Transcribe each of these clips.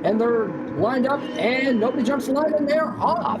and they're lined up, and nobody jumps the line, and they're off.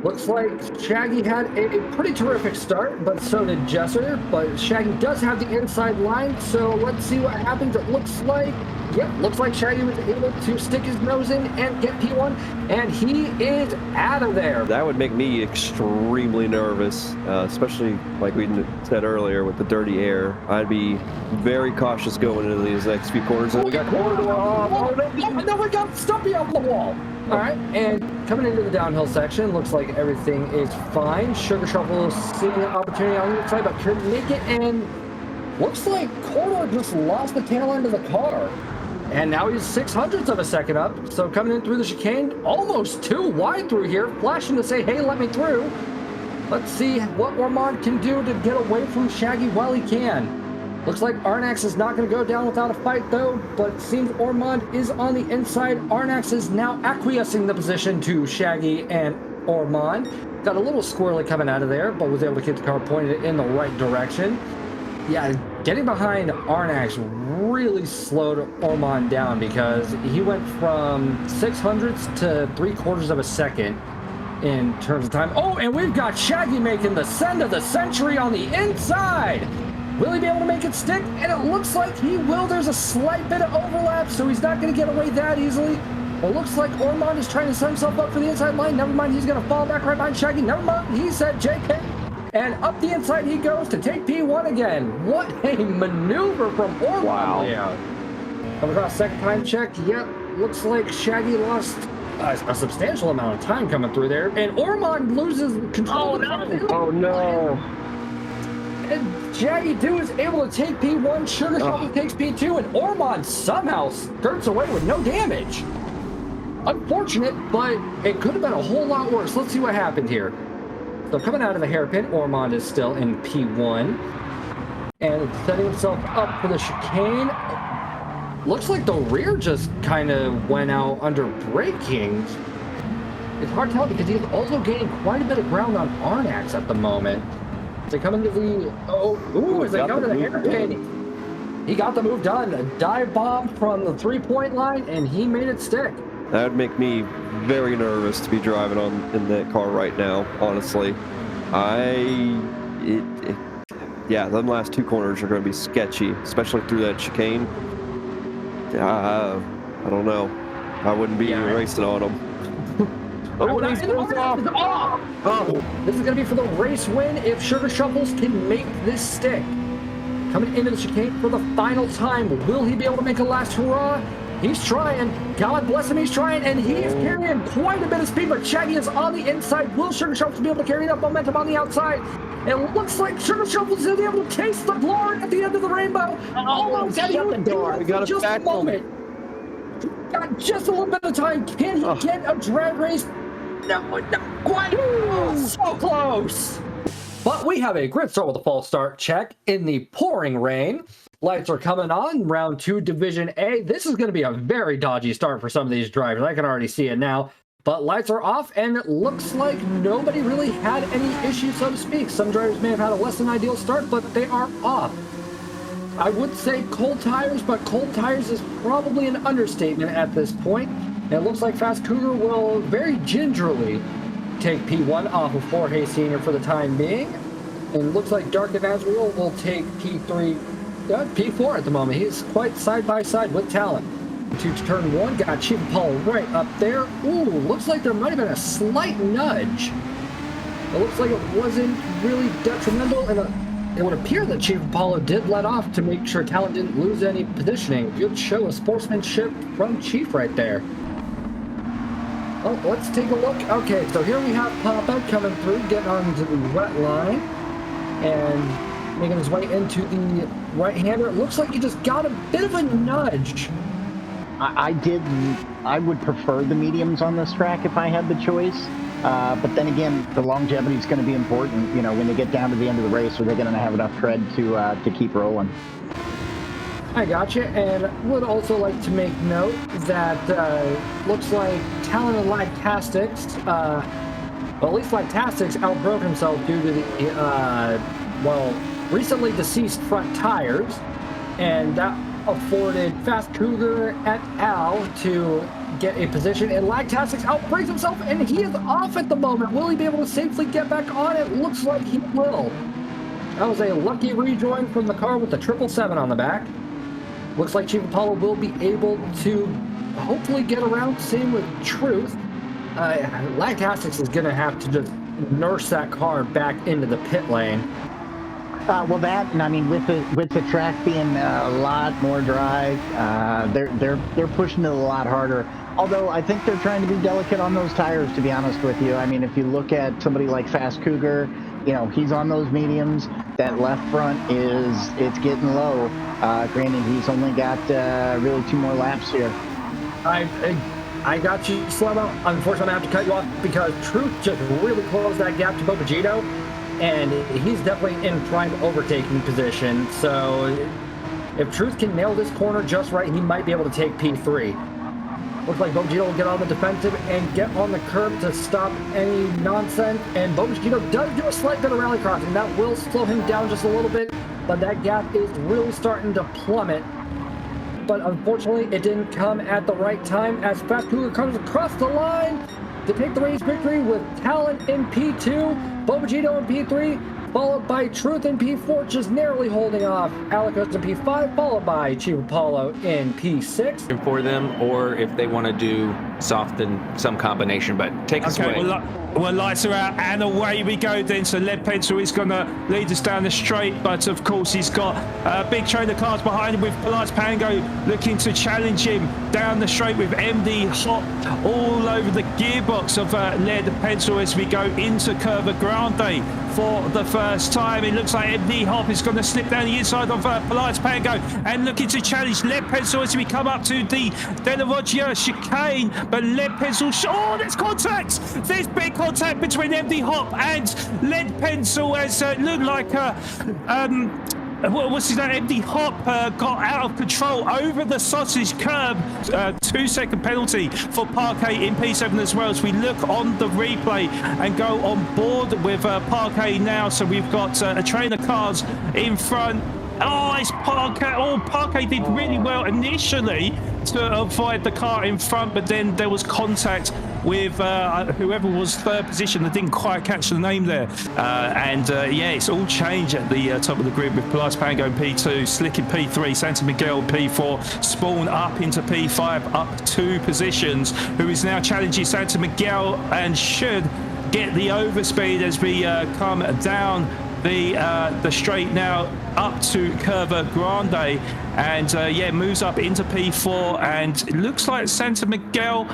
Looks like Shaggy had a pretty terrific start, but so did Jesser. But Shaggy does have the inside line, so let's see what happens. It looks like, looks like Shaggy was able to stick his nose in and get P1, and he is out of there. That would make me extremely nervous, especially like we said earlier with the dirty air. I'd be very cautious going into these next few corners. And we got corner off. No, we got Stumpy off the wall. All right, and coming into the downhill section, looks like everything is fine. Sugar Shuffle seeing an opportunity on the inside, but couldn't make it, and looks like Corridor just lost the tail end of the car. And now he's 0.06 of a second up, so coming in through the chicane, almost too wide through here, flashing to say, hey, let me through. Let's see what Ormond can do to get away from Shaggy while he can. Looks like Arnax is not going to go down without a fight, though, but it seems Ormond is on the inside. Arnax is now acquiescing the position to Shaggy and Ormond. Got a little squirrely coming out of there, but was able to keep the car pointed in the right direction. Yeah, getting behind Arnax really slowed Ormond down because he went from 0.06 to 0.75 of a second in terms of time. Oh, and we've got Shaggy making the send of the century on the inside. Will he be able to make it stick? And it looks like he will. There's a slight bit of overlap, so he's not going to get away that easily. It looks like Ormond is trying to set himself up for the inside line. Never mind, he's going to fall back right behind Shaggy. Never mind, he said JK. And up the inside he goes to take P1 again. What a maneuver from Ormond. Wow. Yeah. Come across second time check. Yep, looks like Shaggy lost a substantial amount of time coming through there. And Ormond loses control. Oh, no. And Shaggy 2 is able to take P1, Sugar Shuffle takes P2, and Ormond somehow skirts away with no damage. Unfortunate, but it could have been a whole lot worse. Let's see what happened here. So coming out of the hairpin, Ormond is still in P1. And setting himself up for the chicane. Looks like the rear just kind of went out under braking. It's hard to tell because he's also gaining quite a bit of ground on Arnax at the moment. They come into the, as they come to the hairpin, he got the move done. A dive bomb from the 3-point line, and he made it stick. That would make me very nervous to be driving in that car right now, honestly. Yeah, them last two corners are going to be sketchy, especially through that chicane. I don't know. I wouldn't be racing on them. This is going to be for the race win if Sugar Shuffles can make this stick. Coming into the chicane for the final time. Will he be able to make a last hurrah? He's trying. God bless him, he's trying, and he is carrying quite a bit of speed, but Shaggy is on the inside. Will Sugar Shuffles be able to carry enough momentum on the outside? It looks like Sugar Shuffles is able to taste the glory at the end of the rainbow. Almost shut the door. We got just a moment. Got just a little bit of time. Can he get a drag race? No, quite. So close. But we have a grid start with a false start check in the pouring rain. Lights are coming on. Round 2, Division A. This is going to be a very dodgy start for some of these drivers. I can already see it now. But lights are off, and it looks like nobody really had any issues, so to speak. Some drivers may have had a less than ideal start, but they are off. I would say cold tires, but cold tires is probably an understatement at this point. And it looks like Fast Cougar will very gingerly take P1 off of Jorge Sr. for the time being. And it looks like Dark Evangelio will take P4 at the moment. He's quite side by side with talent. To turn 1, got Chief Apollo right up there. Ooh, looks like there might have been a slight nudge. It looks like it wasn't really detrimental, and it would appear that Chief Apollo did let off to make sure talent didn't lose any positioning. Good show of sportsmanship from Chief right there. Oh, let's take a look. Okay, so here we have Papa coming through, getting onto the wet line, and making his way into the right-hander. It looks like he just got a bit of a nudge. I would prefer the mediums on this track if I had the choice. But then again, the longevity is going to be important. You know, when they get down to the end of the race, are they going to have enough tread to keep rolling? I gotcha, and would also like to make note that looks like Talent and Lactastics, well, at least Lactastics outbroke himself due to the, recently deceased front tires, and that afforded Fast Cougar et al. To get a position, and Lactastics outbreaks himself, and he is off at the moment. Will he be able to safely get back on? It looks like he will. That was a lucky rejoin from the car with the 777 on the back. Looks like Chief Apollo will be able to hopefully get around. Same with Truth. Lactastics is going to have to just nurse that car back into the pit lane. Well, that, and I mean, with the track being a lot more dry, they're pushing it a lot harder. Although I think they're trying to be delicate on those tires, to be honest with you. I mean, if you look at somebody like Fast Cougar, you know, he's on those mediums. That left front it's getting low. Granted, he's only got really 2 more laps here. I got you, Slemo. Unfortunately, I have to cut you off because Truth just really closed that gap to Bobagito, and he's definitely in prime overtaking position. So if Truth can nail this corner just right, he might be able to take P3. Looks like Bobagito will get on the defensive and get on the curb to stop any nonsense. And Bobagito does do a slight bit of rally crossing. That will slow him down just a little bit, but that gap is really starting to plummet. But unfortunately, it didn't come at the right time as Fast Cougar comes across the line to take the race victory with Talent in P2, Bobagito in P3, followed by Truth in P4, just narrowly holding off Alicos in P5, followed by Chief Apollo in P6. For them, or if they want to do soft and some combination, but take us away. Well, lights are out and away we go then. So Lead Pencil is going to lead us down the straight, but of course he's got a big train of cars behind him with Polaris Pango looking to challenge him down the straight with MD Hop all over the gearbox of Lead Pencil as we go into Curva Grande for the first time. It looks like MD Hop is going to slip down the inside of Polaris Pango and looking to challenge Lead Pencil as we come up to the De La Roggia chicane, but Lead Pencil, oh, there's contact! There's big contact between MD Hop and Lead Pencil as it looked like what's his name? MD Hop got out of control over the sausage curb. 2-second penalty for Parquet in P7 as well. As we look on the replay and go on board with Parquet now. So we've got a train of cars in front. Oh, it's Parquet. Oh, Parquet did really well initially to avoid the car in front, but then there was contact with whoever was third position. I didn't quite catch the name there. Yeah, it's all changed at the top of the grid with Polaris Pango in P2, Slick in P3, Santa Miguel P4, Spawn up into P5, up 2 positions, who is now challenging Santa Miguel and should get the overspeed as we come down the straight now up to Curva Grande, and yeah, moves up into P4, and it looks like Santa Miguel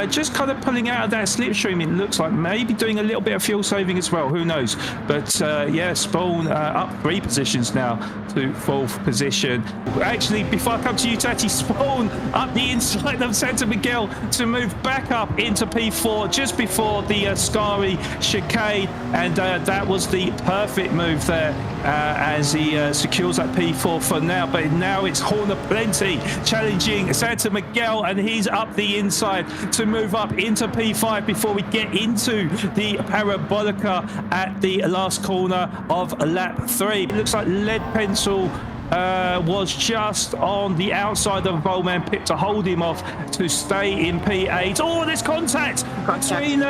just kind of pulling out of that slipstream. It looks like maybe doing a little bit of fuel saving as well, who knows. But yeah, Spawn up 3 positions now to 4th position. Actually, before I come to you, Tati, Spawn up the inside of Santa Miguel to move back up into P4 just before the Scari chicane, and that was the perfect move there as he secures that P4 for now. But now it's Horner Plenty challenging Santa Miguel, and he's up the inside to move up into P5 before we get into the Parabolica at the last corner of lap 3. It looks like Lead Pencil was just on the outside of Old Man Pip to hold him off to stay in P8. Oh, there's contact between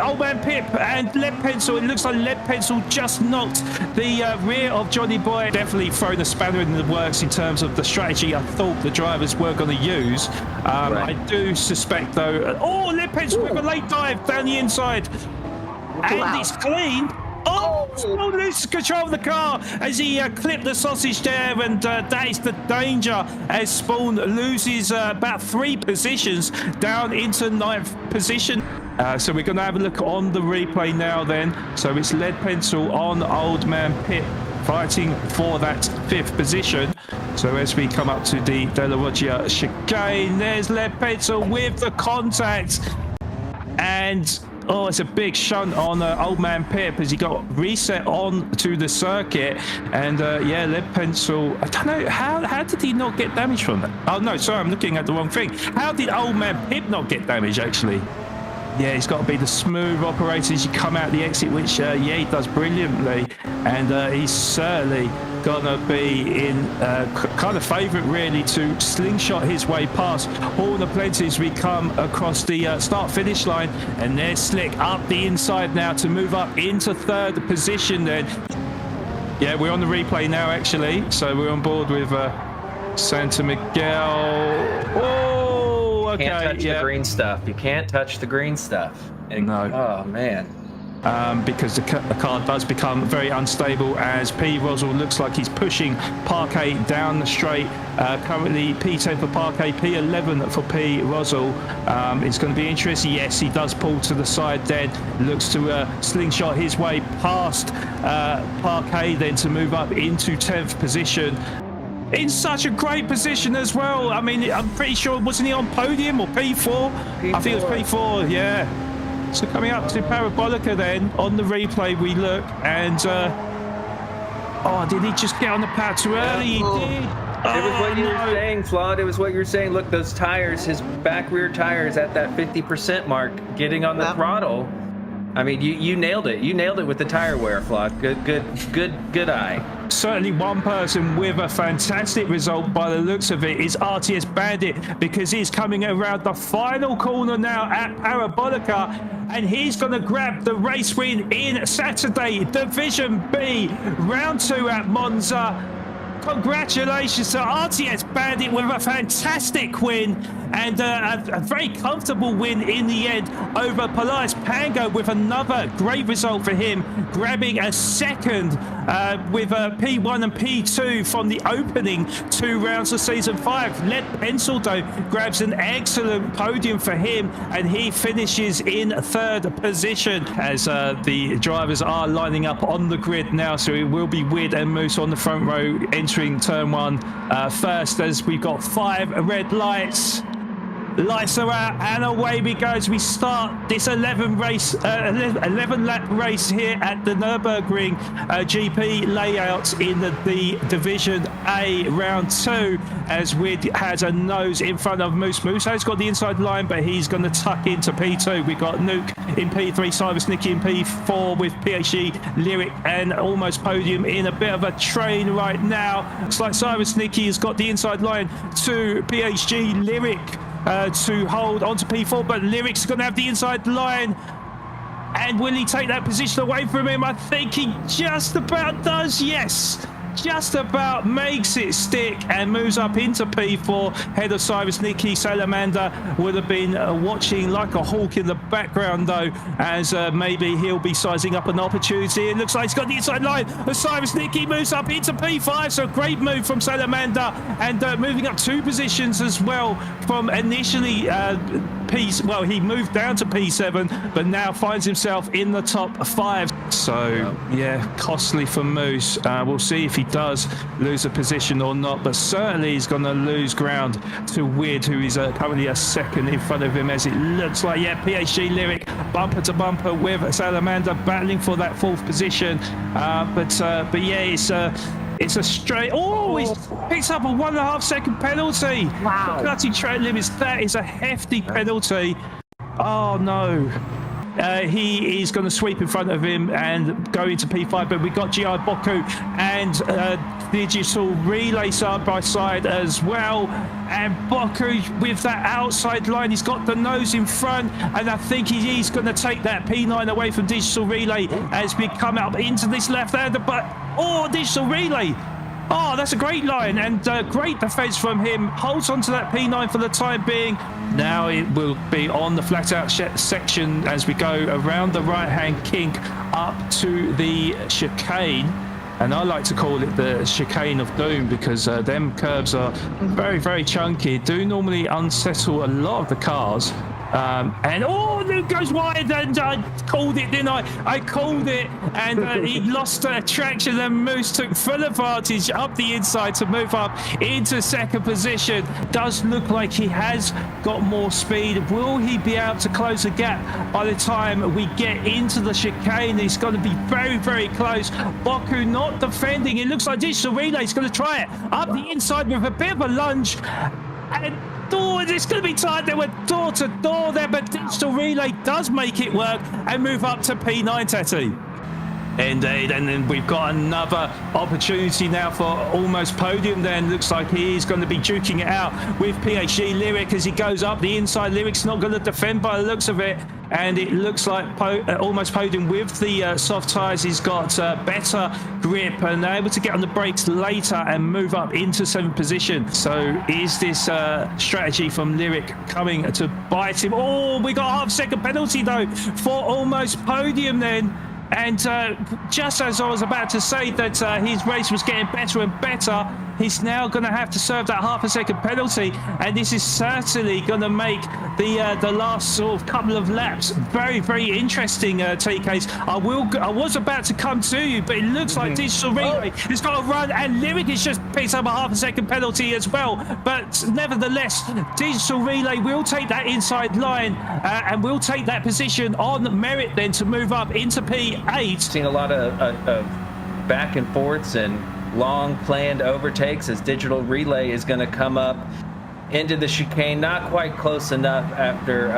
Old Man Pip and Lead Pencil. It looks like Lead Pencil just knocked the rear of Johnny Boy. Definitely thrown a spanner in the works in terms of the strategy I thought the drivers were going to use. I do suspect though, oh, Lead Pencil with a late dive down the inside, and it's clean. Oh, Spawn loses control of the car as he clipped the sausage there, and that is the danger as Spawn loses about 3 positions down into 9th position. So we're going to have a look on the replay now then. So it's Lead Pencil on Old Man Pip fighting for that 5th position. So as we come up to the De La Roggia chicane, there's Lead Pencil with the contact, and oh, it's a big shunt on Old Man Pip as he got reset on to the circuit. And yeah, Lead Pencil, I don't know, how did he not get damage from that? Oh no, sorry, I'm looking at the wrong thing. How did Old Man Pip not get damage actually? Yeah, he's got to be the smooth operator as you come out the exit, which, he does brilliantly. And he's certainly going to be in kind of favourite, really, to slingshot his way past all the plenty as we come across the start-finish line. And there's Slick up the inside now to move up into third position then. Yeah, we're on the replay now, actually. So we're on board with Santa Miguel. Oh, okay. Can't touch the green stuff. You can't touch the green stuff. No. Oh, man. Because the car does become very unstable as P. Roswell looks like he's pushing Parquet down the straight. Currently P10 for Parquet, P11 for P. Roswell. It's going to be interesting. Yes, he does pull to the side then. Looks to slingshot his way past Parquet then to move up into 10th position. In such a great position as well. I mean, I'm pretty sure, wasn't he on podium or P4? I think it was P4, yeah. So coming up to Parabolica then, on the replay we look, and did he just get on the pad too early? He did. It was what you were saying, Flawed. It was what you were saying. Look, those tires, his back rear tires at that 50% mark, getting on the throttle. I mean, you nailed it. You nailed it with the tire wear, Flawed. Good eye. Certainly one person with a fantastic result by the looks of it is RTS Bandit, because he's coming around the final corner now at Parabolica, and he's going to grab the race win in Saturday Division B, round 2 at Monza. Congratulations to RTS Bandit with a fantastic win, and a very comfortable win in the end over Polaris Pango with another great result for him, grabbing a second with P1 and P2 from the opening 2 rounds of Season 5. Lead Pencil, though, grabs an excellent podium for him, and he finishes in 3rd position as the drivers are lining up on the grid now. So it will be Wid and Moose on the front row entering turn 1 first, as we've got 5 red lights. Lights are out and away we go as we start this 11 lap race here at the Nürburgring GP layout in the Division A round 2, as Wid has a nose in front of Moose. Moose has got the inside line, but he's going to tuck into P2. We got Nuke in P3, Cyrus Nicky in P4 with PhD, Lyric and almost podium in a bit of a train right now. Looks like Cyrus Nicky has got the inside line to PhD, Lyric to hold onto P4, but Lyric's going to have the inside line. And will he take that position away from him? I think he just about does, yes. Just about makes it stick and moves up into P4. Head of Cyrus Nicky. Salamander would have been watching like a hawk in the background, though, as maybe he'll be sizing up an opportunity. It looks like he's got the inside line. Cyrus Nicky moves up into P5, so great move from Salamander, and moving up 2 positions as well from initially he moved down to P7, but now finds himself in the top 5. So yeah, costly for Moose. We'll see if he does lose a position or not, but certainly he's going to lose ground to Wid, who is currently a second in front of him, as it looks like. Yeah, PhD Lyric bumper to bumper with Salamander battling for that 4th position, but yeah, it's a straight. Oh, he picks up a 1.5 second penalty. Wow. For cutting track limits. That is a hefty penalty. Oh no. He is going to sweep in front of him and go into P5, but we got GI Boku and Digital Relay side by side as well. And Boku with that outside line, he's got the nose in front, and I think he's going to take that P9 away from Digital Relay as we come up into this left-hander. But Digital Relay. Oh, that's a great line, and great defense from him. Holds onto that P9 for the time being. Now it will be on the flat-out section as we go around the right-hand kink up to the chicane. And I like to call it the chicane of doom, because them curbs are very, very chunky. Do normally unsettle a lot of the cars. And Luke goes wide, and I called it, didn't I? I called it, and he lost traction, and Moose took full advantage up the inside to move up into 2nd position. Does look like he has got more speed. Will he be able to close the gap by the time we get into the chicane? He's going to be very, very close. Boku not defending. It looks like Digital Relay is going to try it up the inside with a bit of a lunge, and Oh, it's going to be tight. They were door to door there, but Digital Relay does make it work and move up to P9, Tetty. Indeed, and then we've got another opportunity now for almost podium then. Looks like he is going to be duking it out with PhD Lyric as he goes up the inside. Lyric's not going to defend by the looks of it, and it looks like almost podium with the soft tyres. He's got better grip and able to get on the brakes later and move up into 7th position. So is this strategy from Lyric coming to bite him? Oh, we got a half-second penalty though for almost podium then. And just as I was about to say that his race was getting better and better, he's now going to have to serve that half-a-second penalty, and this is certainly going to make the last sort of couple of laps very, very interesting. TKs, I was about to come to you, but it looks like Digital Relay has got to run, and Lyric has just picked up a half-a-second penalty as well. But nevertheless, Digital Relay will take that inside line and will take that position on merit then to move up into P8. Seen a lot of back and forths and long planned overtakes as Digital Relay is going to come up into the chicane, not quite close enough after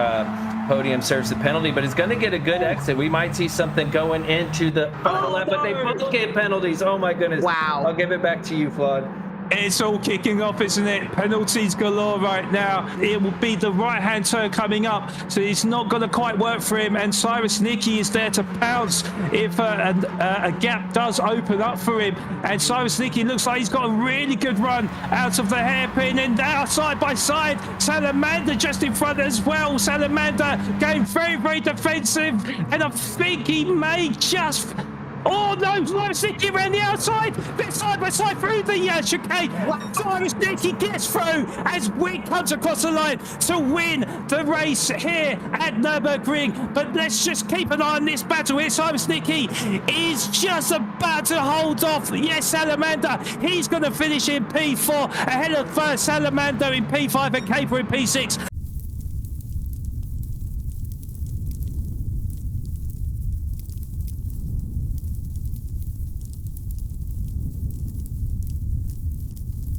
podium serves the penalty, but it's going to get a good exit. We might see something going into the final lap, but they both get penalties. Oh my goodness. Wow. I'll give it back to you, Flawed. It's all kicking off, isn't it? Penalties galore right now. It will be the right-hand turn coming up, so it's not going to quite work for him. And Cyrus Nicky is there to pounce if a gap does open up for him. And Cyrus Nicky looks like he's got a really good run out of the hairpin. And now side by side, Salamander just in front as well. Salamander going very, very defensive. And I think he may just... Oh no, Cyrus Nicky around the outside. They're side by side through the chicane. Cyrus Nicky gets through as Wick comes across the line to win the race here at Nürburgring. But let's just keep an eye on this battle here. Cyrus Nicky is just about to hold off. Yes, Salamander. He's going to finish in P4 ahead of Salamander in P5 and Caper in P6.